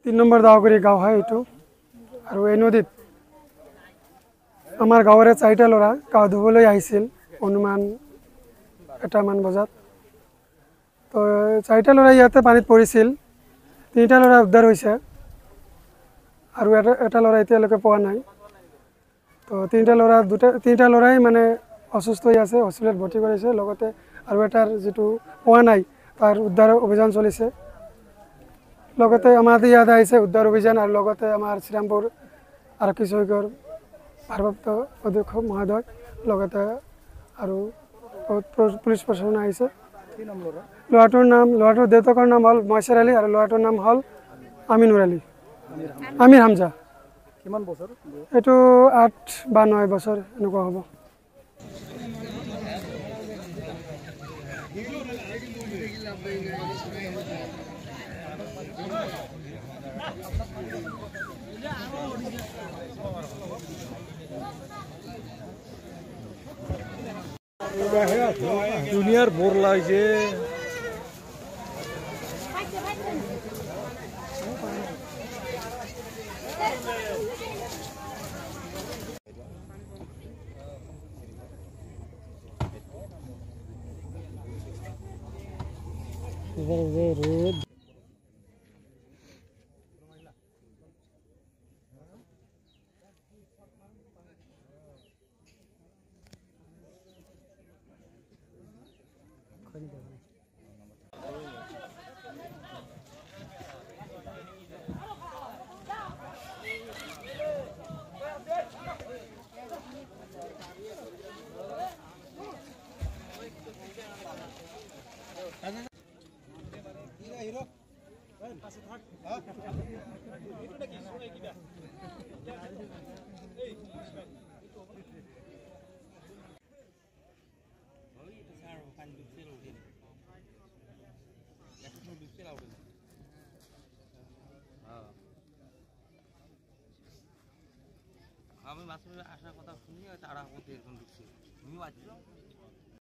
3 number দাওগুৰি গাঁও হয় এইটো আৰু এই নদীত আমাৰ গাঁৱৰে 4টা ল'ৰা গা ধুবলৈ আহিছিল অনুমান 1মান বজাত। তো 4টা ল'ৰা ইয়াতে পানীত পৰিছিল, 3টা ল'ৰা উদ্ধাৰ হৈছে আৰু এটা ল'ৰা এতিয়ালৈকে পোৱা নাই। তো 3টা ল'ৰাই মানে অসুস্থ হৈ আছে, হস্পিটেলত ভৰ্তি কৰিছে। লগতে আৰু এটাৰ যিটো পোৱা নাই তাৰ উদ্ধাৰ অভিযান চলিছে। লগতে আমাৰ ইয়াত আহিছে উদ্ধাৰ অভিযান আৰু লগতে আমাৰ শ্ৰীৰামপুৰ আৰক্ষী চৌকীৰ ভাৰপ্ৰাপ্ত অধ্যক্ষ মহোদয়, লগতে আৰু পুলিচ প্ৰশাসন আহিছে। ল'ৰাটোৰ দেউতাকৰ নাম হ'ল মইচাৰ আলী আৰু ল'ৰাটোৰ নাম হ'ল আমিনুৰ আলী, আমিৰ হামজা। কিমান বছৰ? এইটো 8 বা 9 বছৰ এনেকুৱা হ'ব। দুনিয়াৰ বোৰ লাগছে। ৰোদ আমি মাছ আসাৰ কথা শুনি তাৰা এৰকম ঢুকছে, তুমিও আসছো।